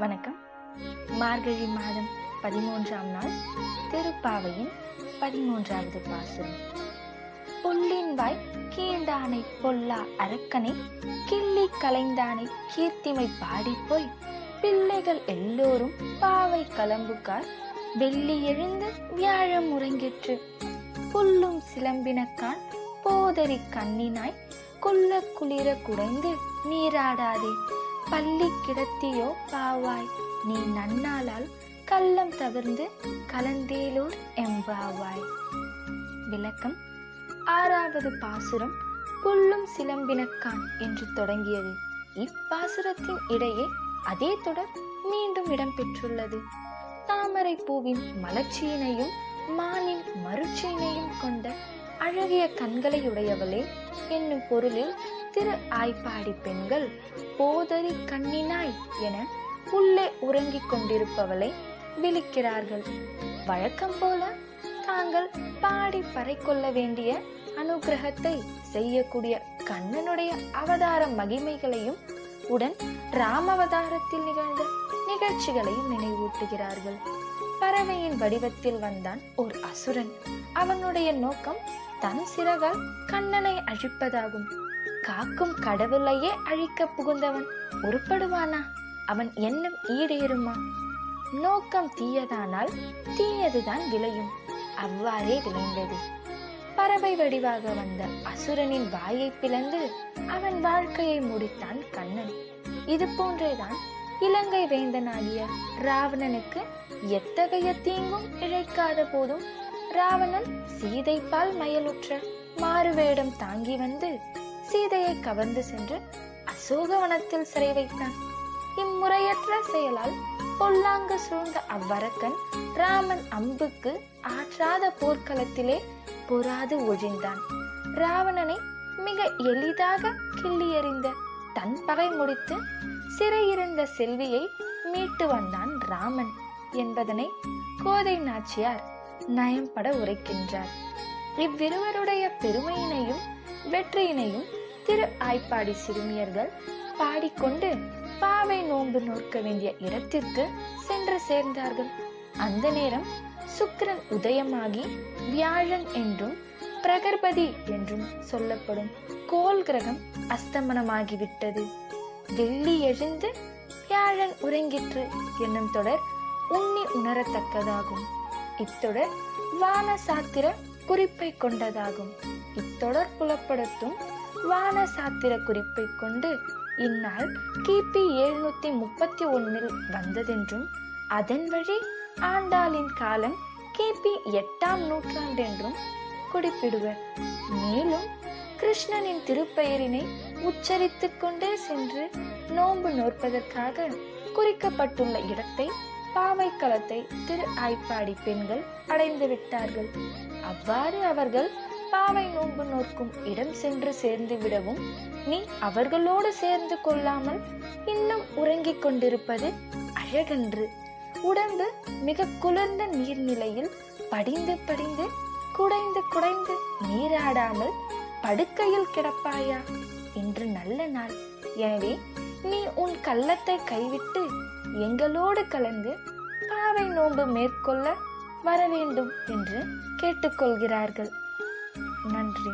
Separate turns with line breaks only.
வணக்கம். மார்கழி மாதம் 13ஆம் நாள் திருப்பாவையின் 13வது பாசுரம். புல்லின் வாய் கீழ்ந்தானை பொல்லா அரக்கனை கிள்ளி கலைந்தானை கீர்த்திமை பாடிப்போய் பிள்ளைகள் எல்லோரும் பாவை கலம்புக்கார் வெள்ளி எழுந்து வியாழம் உறங்கிற்று. புல்லும் சிலம்பினக்கான் போதரி கண்ணினாய் கொல்ல குளிர குடைந்து நீராடாதே பள்ளி கிடத்தியோ பாவாய் நீ நன்னாளால் கள்ளம் தவிர்ந்து கலந்தேலோர் எம்பாவாய். விளக்கம். 6வது பாசுரம் புல்லும் சிலம்பினக்கான் என்று தொடங்கியது. இப்பாசுரத்தின் இடையே அதே தொடர் மீண்டும் இடம்பெற்றுள்ளது. தாமரை பூவின் மலர்ச்சியினையும் மானின் மறுச்சியினையும் கொண்ட அழகிய கண்களையுடையவளே என்னும் பொருளில் திரு ஆய்ப்பாடி பெண்கள் போதரி கண்ணினாய் என உள்ளே உறங்கிக் கொண்டிருப்பவளை விழிக்கிறார்கள். வழக்கம் போல தாங்கள் பாடி பறை கொள்ள வேண்டிய அனுகிரகத்தை செய்யக்கூடிய கண்ணனுடைய அவதார மகிமைகளையும் உடன் ராமவதாரத்தில் நிகழ்ந்த நிகழ்ச்சிகளையும் நினைவூட்டுகிறார்கள். பறவையின் வடிவத்தில் வந்தான் ஓர் அசுரன். அவனுடைய நோக்கம் தன் சிறகால் கண்ணனை அழிப்பதாகும். காக்கும் கடவுளையே அழிக்க புகுந்தவன் உருப்படுவானா? அவன் எண்ணம் ஈடேறுமா? நோக்கம் தீயதானால் தீயதுதான் விளையும். அவ்வாறே விளைந்தது. பறவை வடிவாக வந்த அசுரனின் வாயை பிளந்து அவன் வாழ்க்கையை முடித்தான் கண்ணன். இது போன்றேதான் இலங்கை வேந்தனாகிய ராவணனுக்கு எத்தகைய தீங்கும் இழைக்காத போதும் ராவணன் சீதைப்பால் மயலுற்ற மாறுவேடம் தாங்கி வந்து சீதையை கவர்ந்து சென்று அசோகவனத்தில் சிறை வைத்தான். இம்முறையற்ற செயலால் பொல்லாங்கு சூழ்ந்த அவ்வரக்கன் ராமன் அம்புக்கு ஆற்றாத போர்க்களத்திலே பொறாது ஒழிந்தான். ராவணனை மிக எளிதாக கிள்ளி எறிந்த தன் பகை முடித்து சிறையிருந்த செல்வியை மீட்டு வந்தான் ராமன் என்பதனை கோதை நாச்சியார் நயம்பட உரைக்கின்றார். இவ்விருவருடைய பெருமையினையும் வெற்றியினையும் திரு ஆய்ப்பாடி சிறுமியர்கள் பாடிக்கொண்டு பாவை நோன்பு நோக்க வேண்டிய இடத்திற்கு சென்று சேர்ந்தார்கள். அந்த நேரம் சுக்கிரன் உதயமாகி வியாழன் என்றும் பிரகர்பதி என்றும் சொல்லப்படும் கோள் கிரகம் அஸ்தமனமாகிவிட்டது. வெள்ளி எழுந்து வியாழன் உறங்கிற்று என்னும் தொடர் உண்ணி உணரத்தக்கதாகும். இத்தொடர் வான சாத்திர குறிப்பை கொண்டதாகும். இத்தொடர் புலப்படுத்தும் வான சாத்திர குறிப்பை கொண்டு இந்நாள் கிபி 731 வந்ததென்றும் அதன் வழி ஆண்டாளின் காலம் கிபி 8ஆம் நூற்றாண்டென்றும் குறிப்பிடுவர். மேலும் கிருஷ்ணனின் திருப்பெயரினை உச்சரித்துக் கொண்டே சென்று நோன்பு நோற்பதற்காக குறிக்கப்பட்டுள்ள இடத்தை பாவைக்களத்தை திரு ஆய்ப்பாடி பெண்கள் அடைந்து விட்டார்கள். அவ்வாறு அவர்கள் பாவை நோன்பு நோக்கும் இடம் சென்று சேர்ந்து விடவும் நீ அவர்களோடு சேர்ந்து கொள்ளாமல் இன்னும் உறங்கிக் கொண்டிருப்பது அழகன்று. உடம்பு மிக குளிர்ந்த நீர்நிலையில் படிந்து படிந்து குடைந்து குடைந்து நீராடாமல் படுக்கையில் கிடப்பாயா? இன்று நல்ல நாள். எனவே நீ உன் கள்ளத்தை கைவிட்டு எங்களோடு கலந்து பாவை நோன்பு மேற்கொள்ள வர வேண்டும் என்று கேட்டுக்கொள்கிறார்கள். நன்றி.